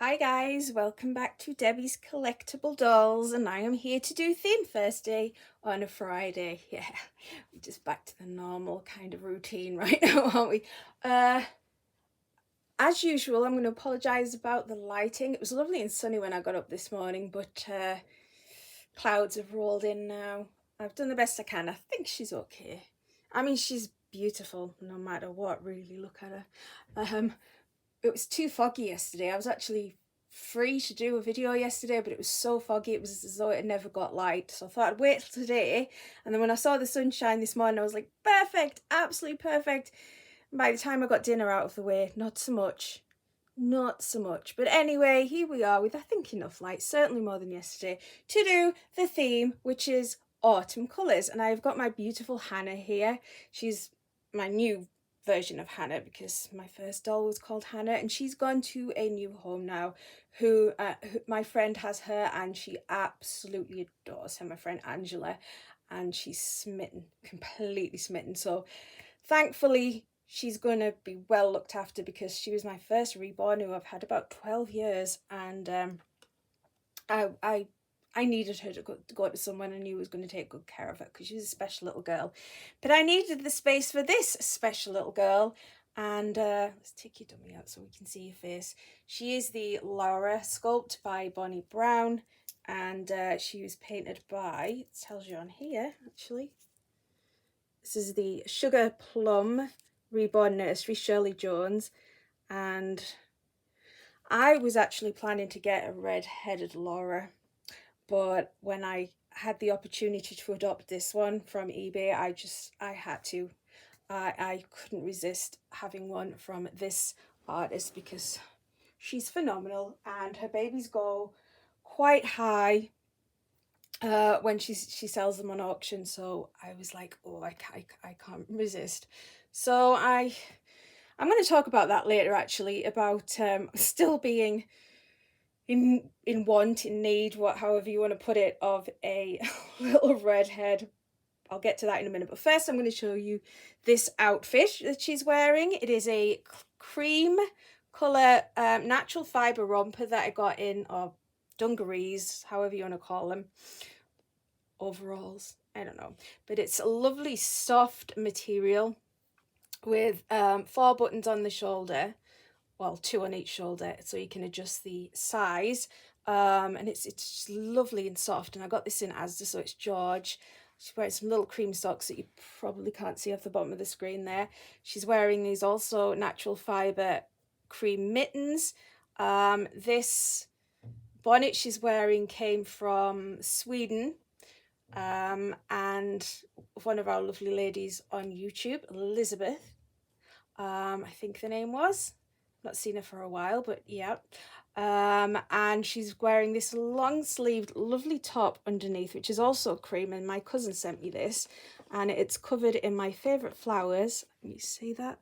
Hi guys, welcome back to Debbie's Collectible Dolls, and I am here to do Theme Thursday on a Friday. Yeah, we're just back to the normal kind of routine right now, aren't we? As usual, I'm going to apologise about the lighting. It was lovely and sunny when I got up this morning, but clouds have rolled in now. I've done the best I can. I think she's okay. I mean, she's beautiful no matter what, really. Look at her. It was too foggy yesterday. I was actually free to do a video yesterday, but it was so foggy, it was as though it never got light. So I thought I'd wait till today, and then when I saw the sunshine this morning, I was like, perfect, absolutely perfect. And by the time I got dinner out of the way, not so much. Not so much. But anyway, here we are with, I think, enough light, certainly more than yesterday, to do the theme, which is autumn colours. And I've got my beautiful Hannah here. She's my new version of Hannah because my first doll was called Hannah, and she's gone to a new home now. Who my friend has her, and she absolutely adores her, my friend Angela, and she's smitten, completely smitten. So thankfully she's going to be well looked after because she was my first reborn, who I've had about 12 years, and I needed her to go to someone I knew was going to take good care of her because she was a special little girl. But I needed the space for this special little girl. And let's take your dummy out so we can see your face. She is the Lara sculpt by Bonnie Brown, and she was painted by, it tells you on here actually, this is the Sugar Plum Reborn Nursery, Shirley Jones. And I was actually planning to get a red-headed Laura, but when I had the opportunity to adopt this one from eBay, I had to. I couldn't resist having one from this artist because she's phenomenal, and her babies go quite high when she sells them on auction. So I was like, oh, I can't resist. So I'm going to talk about that later, actually, about still being in want, in need, however you want to put it, of a little redhead. I'll get to that in a minute, but first I'm going to show you this outfit that she's wearing. It is a cream colour natural fibre romper that I got in, or dungarees, however you want to call them, overalls, I don't know, but it's a lovely soft material with 4 buttons on the shoulder, well, 2 on each shoulder, so you can adjust the size, and it's just lovely and soft. And I got this in Asda, so it's George. She's wearing some little cream socks that you probably can't see off the bottom of the screen there. She's wearing these also natural fibre cream mittens. This bonnet she's wearing came from Sweden, and one of our lovely ladies on YouTube, Elizabeth, I think the name was. Not seen her for a while, but yeah. And she's wearing this long-sleeved lovely top underneath, which is also cream, and my cousin sent me this, and it's covered in my favourite flowers. Can you see that?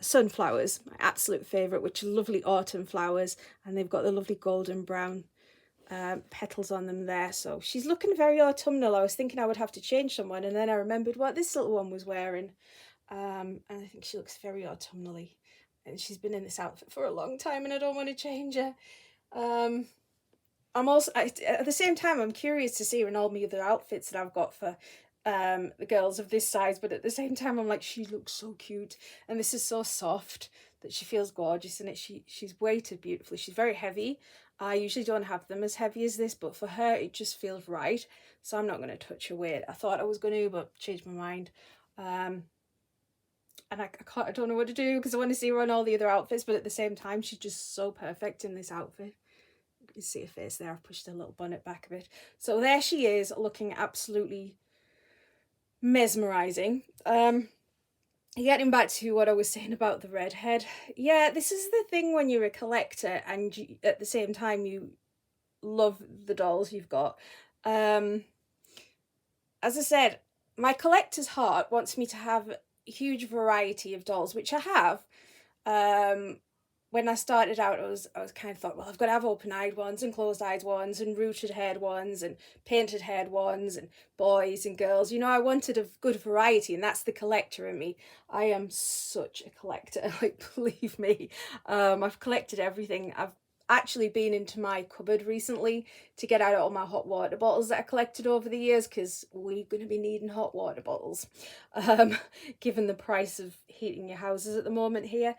Sunflowers, my absolute favourite, which are lovely autumn flowers, and they've got the lovely golden brown petals on them there. So she's looking very autumnal. I was thinking I would have to change someone, and then I remembered what this little one was wearing, and I think she looks very autumnally, and she's been in this outfit for a long time, and I don't want to change her. I'm also, at the same time, I'm curious to see her in all my other outfits that I've got for the girls of this size, but at the same time I'm like, she looks so cute, and this is so soft that she feels gorgeous in it. She's weighted beautifully. She's very heavy. I usually don't have them as heavy as this, but for her it just feels right, so I'm not going to touch her weight. I thought I was going to, but changed my mind. And I don't know what to do because I want to see her on all the other outfits, but at the same time she's just so perfect in this outfit. You can see her face there. I've pushed her little bonnet back a bit. So there she is, looking absolutely mesmerizing. Getting back to what I was saying about the redhead, yeah, this is the thing when you're a collector and at the same time you love the dolls you've got. As I said, my collector's heart wants me to have a huge variety of dolls, which I have. When I started out, I was kind of thought, well, I've got to have open-eyed ones and closed-eyed ones and rooted haired ones and painted haired ones and boys and girls. You know, I wanted a good variety, and that's the collector in me. I am such a collector, like, believe me. I've collected everything. actually been into my cupboard recently to get out all my hot water bottles that I collected over the years, because we're going to be needing hot water bottles, given the price of heating your houses at the moment here.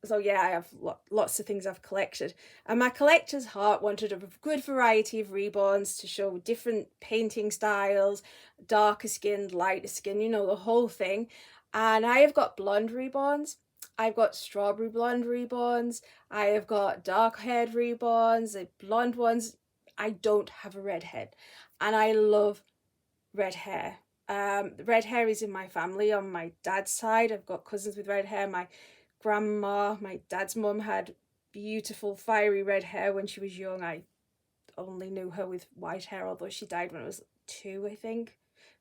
So yeah, I have lots of things I've collected, and my collector's heart wanted a good variety of reborns to show different painting styles, darker skinned, lighter skin, you know, the whole thing. And I have got blonde reborns, I've got strawberry blonde reborns, I have got dark haired reborns, the blonde ones. I don't have a red head, and I love red hair. The red hair is in my family on my dad's side. I've got cousins with red hair. My grandma, my dad's mum, had beautiful fiery red hair when she was young. I only knew her with white hair, although she died when I was 2, I think.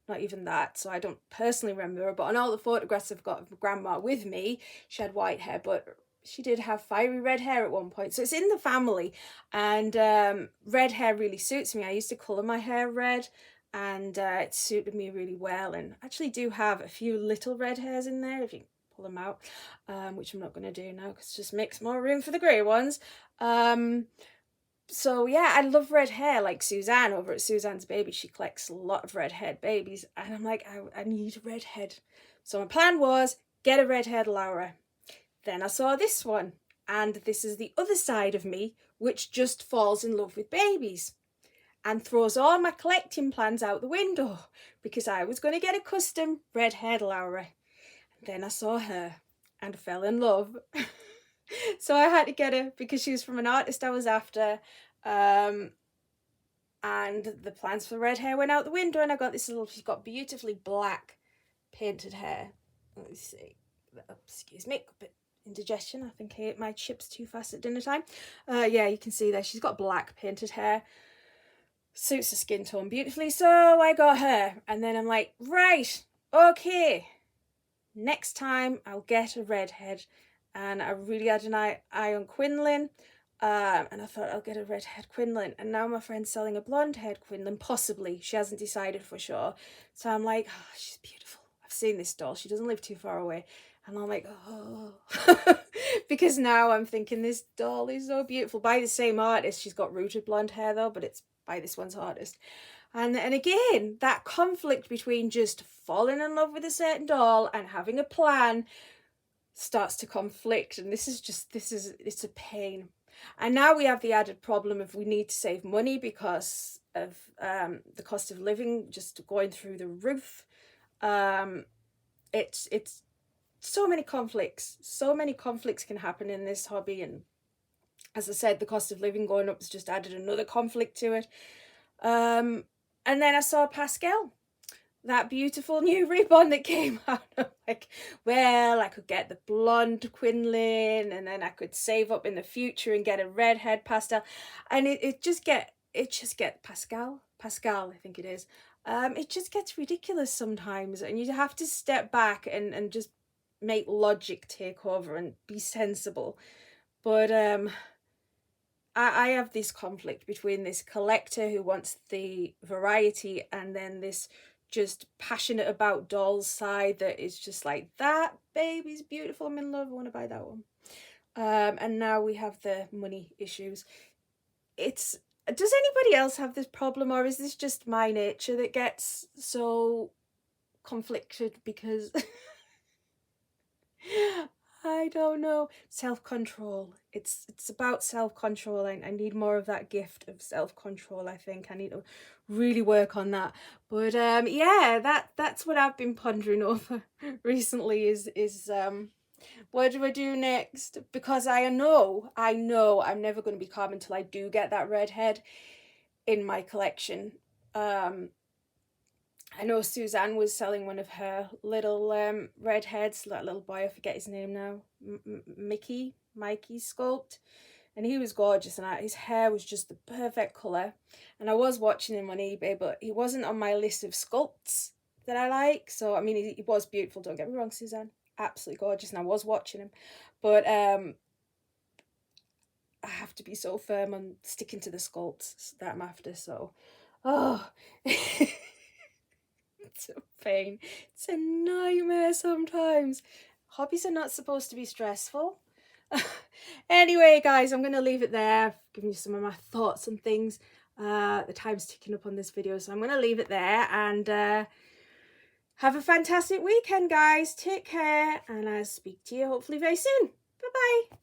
Not even that, so I don't personally remember her. But on all the photographs I've got of grandma with me, she had white hair, but she did have fiery red hair at one point. So it's in the family, and red hair really suits me. I used to colour my hair red, and it suited me really well. And I actually do have a few little red hairs in there, if you pull them out, which I'm not going to do now because it just makes more room for the grey ones. So yeah, I love red hair. Like Suzanne over at Suzanne's Baby, she collects a lot of red-haired babies, and I'm like, I need a redhead. So my plan was get a red-haired Lara. Then I saw this one, and this is the other side of me, which just falls in love with babies and throws all my collecting plans out the window, because I was going to get a custom red-haired Lara. Then I saw her and fell in love. So I had to get her because she was from an artist I was after. And the plans for red hair went out the window, and I got this little, she's got beautifully black painted hair. Let me see. Excuse me, a bit indigestion. I think I ate my chips too fast at dinner time. Yeah, you can see there, she's got black painted hair. Suits the skin tone beautifully. So I got her, and then I'm like, right, okay, next time I'll get a redhead. And I really had an eye on Quinlan, and I thought I'll get a redhead Quinlan. And now my friend's selling a blonde-haired Quinlan, possibly. She hasn't decided for sure. So I'm like, oh, she's beautiful. I've seen this doll. She doesn't live too far away. And I'm like, oh, because now I'm thinking this doll is so beautiful. By the same artist. She's got rooted blonde hair though, but it's by this one's artist. And again, that conflict between just falling in love with a certain doll and having a plan starts to conflict, and it's a pain. And now we have the added problem of we need to save money because of the cost of living just going through the roof. It's so many conflicts can happen in this hobby, and as I said, the cost of living going up has just added another conflict to it. And then I saw Pascal, that beautiful new reborn that came out. I'm like, well, I could get the blonde Quinlan, and then I could save up in the future and get a redhead Pastel, and it just get Pascal, I think it is. It just gets ridiculous sometimes, and you have to step back and just make logic take over and be sensible. But I have this conflict between this collector who wants the variety, and then this just passionate about dolls side that is just like, that baby's beautiful, I'm in love, I want to buy that one. And now we have the money issues. Does anybody else have this problem, or is this just my nature that gets so conflicted? Because I don't know. Self-control. It's about self-control. I need more of that gift of self-control, I think. I need to really work on that. But yeah, that's what I've been pondering over recently is what do I do next? Because I know I'm never going to be calm until I do get that redhead in my collection. I know Suzanne was selling one of her little redheads, that little boy, I forget his name now, Mikey sculpt, and he was gorgeous, and his hair was just the perfect colour. And I was watching him on eBay, but he wasn't on my list of sculpts that I like. So I mean, he was beautiful, don't get me wrong, Suzanne, absolutely gorgeous, and I was watching him, but I have to be so firm on sticking to the sculpts that I'm after. So it's a pain. It's a nightmare sometimes. Hobbies are not supposed to be stressful. Anyway, guys, I'm going to leave it there. I've given you some of my thoughts and things. The time's ticking up on this video, so I'm going to leave it there, and have a fantastic weekend, guys. Take care, and I'll speak to you hopefully very soon. Bye-bye.